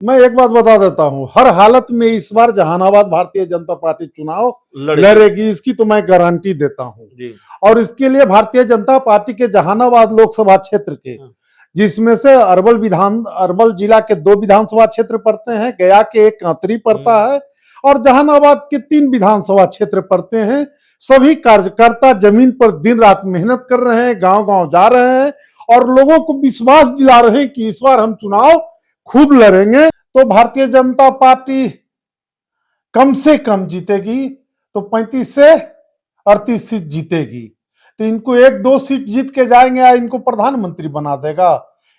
मैं एक बात बता देता हूं, हर हालत में इस बार जहानाबाद भारतीय जनता पार्टी चुनाव लड़ेगी, इसकी तो मैं गारंटी देता हूं। जी। और इसके लिए भारतीय जनता पार्टी के जहानाबाद लोकसभा क्षेत्र के, जिसमें से अरवल जिला के 2 विधानसभा क्षेत्र पड़ते हैं, गया के 1 कांतरी पड़ता है और जहानाबाद के 3 विधानसभा क्षेत्र पड़ते हैं। सभी कार्यकर्ता जमीन पर दिन रात मेहनत कर रहे हैं, गांव गांव जा रहे हैं और लोगों को विश्वास दिला रहे हैं कि इस बार हम चुनाव खुद लड़ेंगे तो भारतीय जनता पार्टी कम से कम जीतेगी, तो 35 से 38 सीट जीतेगी। तो इनको 1-2 सीट जीत के जाएंगे या इनको प्रधानमंत्री बना देगा।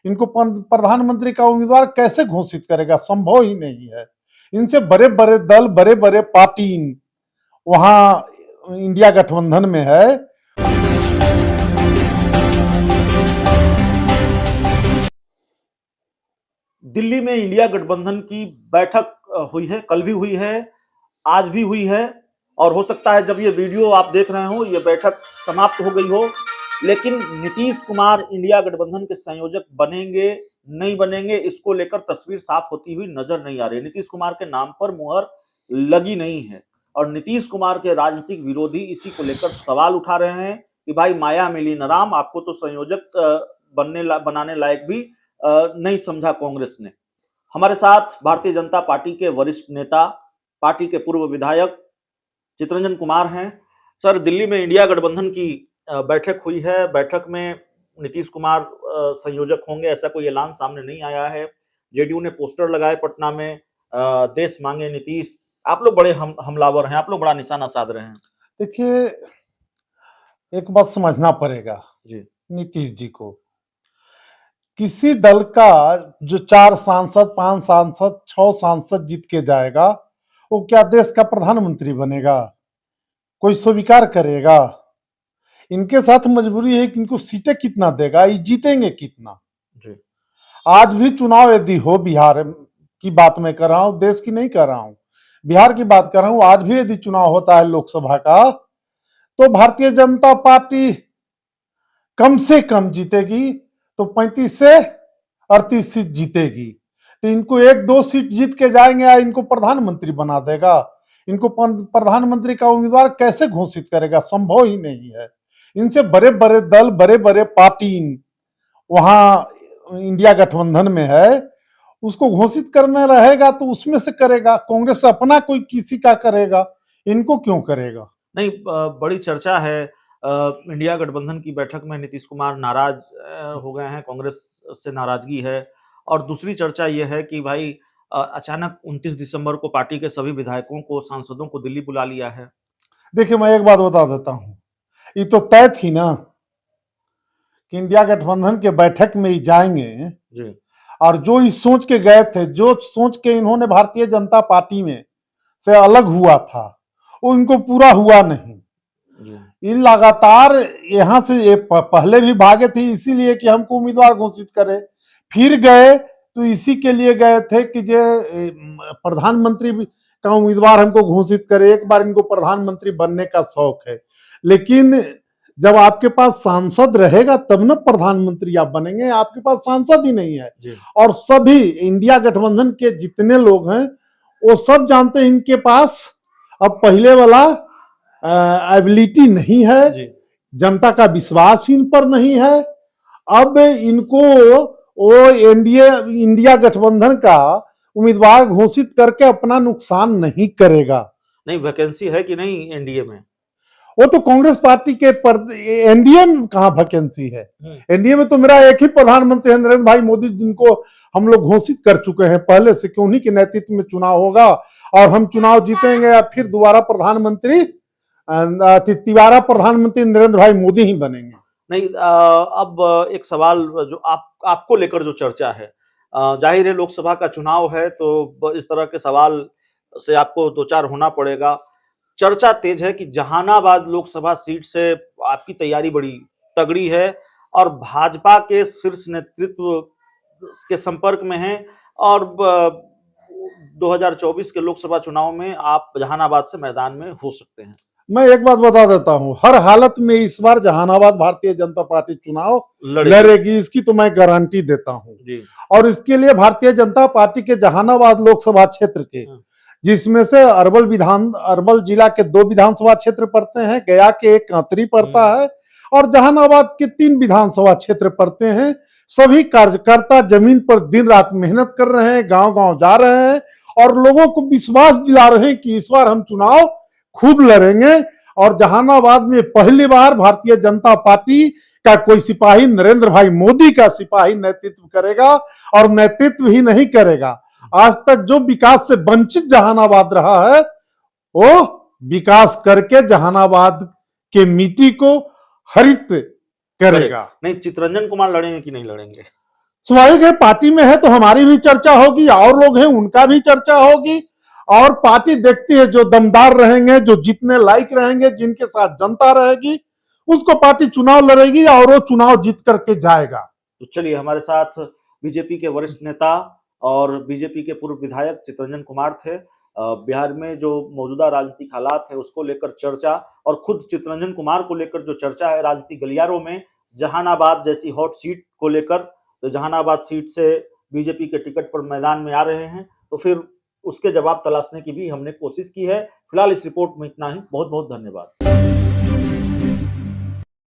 इनको प्रधानमंत्री का उम्मीदवार कैसे घोषित करेगा, संभव ही नहीं है। इनसे बड़े बड़े दल, बड़े बड़े पार्टी वहां इंडिया गठबंधन में है। दिल्ली में इंडिया गठबंधन की बैठक हुई है, कल भी हुई है, आज भी हुई है और हो सकता है जब ये वीडियो आप देख रहे हो ये बैठक समाप्त हो गई हो, लेकिन नीतीश कुमार इंडिया गठबंधन के संयोजक बनेंगे नहीं बनेंगे इसको लेकर तस्वीर साफ होती हुई नजर नहीं आ रही। नीतीश कुमार के नाम पर मुहर लगी नहीं है और नीतीश कुमार के राजनीतिक विरोधी इसी को लेकर सवाल उठा रहे हैं कि भाई माया मिली न राम, आपको तो संयोजक बनाने लायक भी नहीं समझा कांग्रेस ने। हमारे साथ भारतीय जनता पार्टी के वरिष्ठ नेता, पार्टी के पूर्व विधायक चितरंजन कुमार हैं। सर, दिल्ली में इंडिया गठबंधन की बैठक हुई है, बैठक में नीतीश कुमार संयोजक होंगे ऐसा कोई ऐलान सामने नहीं आया है। जेडीयू ने पोस्टर लगाए पटना में, देश मांगे नीतीश। आप लोग बड़े हमलावर हैं, आप लोग बड़ा निशाना साध रहे हैं। देखिए, एक बात समझना पड़ेगा जी। नीतीश जी को, किसी दल का जो 4 सांसद, 5 सांसद, 6 सांसद जीत के जाएगा, वो क्या देश का प्रधानमंत्री बनेगा? कोई स्वीकार करेगा? इनके साथ मजबूरी है कि इनको सीटें कितना देगा, ये जीतेंगे कितना। जी। आज भी चुनाव यदि हो, बिहार की बात मैं कर रहा हूं, देश की नहीं कर रहा हूं, बिहार की बात कर रहा हूं, आज भी यदि चुनाव होता है लोकसभा का, तो भारतीय जनता पार्टी कम से कम जीतेगी, तो 35 से 38 सीट जीतेगी। तो इनको 1-2 सीट जीत के जाएंगे या इनको प्रधानमंत्री बना देगा। इनको प्रधानमंत्री का उम्मीदवार कैसे घोषित करेगा, संभव ही नहीं है। इनसे बड़े बड़े दल, बड़े बड़े पार्टी वहां इंडिया गठबंधन में है, उसको घोषित करना रहेगा तो उसमें से करेगा। कांग्रेस अपना कोई किसी का करेगा, इनको क्यों करेगा? नहीं, बड़ी चर्चा है इंडिया गठबंधन की बैठक में नीतीश कुमार नाराज हो गए हैं, कांग्रेस से नाराजगी है। और दूसरी चर्चा यह है कि भाई अचानक 29 दिसंबर को पार्टी के सभी विधायकों को, सांसदों को दिल्ली बुला लिया है। देखिए, मैं एक बात बता देता हूं, ये तो तय थी ना कि इंडिया गठबंधन के बैठक में ही जाएंगे। जी। और जो इस सोच के गए थे, जो सोच के इन्होंने भारतीय जनता पार्टी में से अलग हुआ था, वो इनको पूरा हुआ नहीं। ये लगातार यहां से ये पहले भी भागे थे इसीलिए कि हमको उम्मीदवार घोषित करे, फिर गए तो इसी के लिए गए थे कि जो प्रधानमंत्री का उम्मीदवार हमको घोषित करे। एक बार इनको प्रधानमंत्री बनने का शौक है, लेकिन जब आपके पास सांसद रहेगा तब ना प्रधानमंत्री आप बनेंगे। आपके पास सांसद ही नहीं है और सभी इंडिया गठबंधन के जितने लोग हैं वो सब जानते हैं इनके पास अब पहले वाला एबिलिटी नहीं है, जनता का विश्वास इन पर नहीं है। अब इनको वो इंडिया गठबंधन का उम्मीदवार घोषित करके अपना नुकसान नहीं करेगा। नहीं, वैकेंसी है कि नहीं एनडीए में? वो तो कांग्रेस पार्टी के एनडीए में कहां वैकेंसी है? एनडीए में तो मेरा एक ही प्रधानमंत्री है, नरेंद्र भाई मोदी, जिनको हम लोग घोषित कर चुके हैं पहले से कि उन्हीं के नेतृत्व में चुनाव होगा और हम चुनाव जीतेंगे या फिर दोबारा प्रधानमंत्री तिबारा प्रधानमंत्री नरेंद्र भाई मोदी ही बनेंगे। नहीं, अब एक सवाल जो आपको लेकर जो चर्चा है, जाहिर है लोकसभा का चुनाव है तो इस तरह के सवाल से आपको दो चार होना पड़ेगा। चर्चा तेज है कि जहानाबाद लोकसभा सीट से आपकी तैयारी बड़ी तगड़ी है और भाजपा के शीर्ष नेतृत्व के संपर्क में है और 2024 के लोकसभा चुनाव में आप जहानाबाद से मैदान में हो सकते हैं। मैं एक बात बता देता हूं, हर हालत में इस बार जहानाबाद भारतीय जनता पार्टी चुनाव लड़ेगी, इसकी तो मैं गारंटी देता हूं। जी। और इसके लिए भारतीय जनता पार्टी के जहानाबाद लोकसभा क्षेत्र के, जिसमें से अरवल जिला के 2 विधानसभा क्षेत्र पड़ते हैं, गया के 1 कांतरी पड़ता है और जहानाबाद के 3 विधानसभा क्षेत्र पड़ते हैं। सभी कार्यकर्ता जमीन पर दिन रात मेहनत कर रहे हैं, गांव-गांव जा रहे हैं और लोगों को विश्वास दिला रहे हैं कि इस बार हम चुनाव खुद लड़ेंगे और जहानाबाद में पहली बार भारतीय जनता पार्टी का कोई सिपाही नरेंद्र भाई मोदी का सिपाही नेतृत्व करेगा और नेतृत्व ही नहीं करेगा, आज तक जो विकास से वंचित जहानाबाद रहा है वो विकास करके जहानाबाद के मिट्टी को हरित करेगा। नहीं, चितरंजन कुमार लड़ेंगे कि नहीं लड़ेंगे? स्वाभाविक है, पार्टी में है तो हमारी भी चर्चा होगी, और लोग हैं उनका भी चर्चा होगी और पार्टी देखती है जो दमदार रहेंगे, जो जितने लायक रहेंगे, जिनके साथ जनता रहेगी, उसको पार्टी चुनाव लड़ेगी और वो चुनाव जीत करके जाएगा। तो चलिए, हमारे साथ बीजेपी के वरिष्ठ नेता और बीजेपी के पूर्व विधायक चितरंजन कुमार थे। बिहार में जो मौजूदा राजनीतिक हालात है उसको लेकर चर्चा, और खुद चितरंजन कुमार को लेकर जो चर्चा है राजनीतिक गलियारों में, जहानाबाद जैसी हॉट सीट को लेकर, तो जहानाबाद सीट से बीजेपी के टिकट पर मैदान में आ रहे हैं, तो फिर उसके जवाब तलाशने की भी हमने कोशिश की है। फिलहाल इस रिपोर्ट में इतना ही। बहुत बहुत धन्यवाद।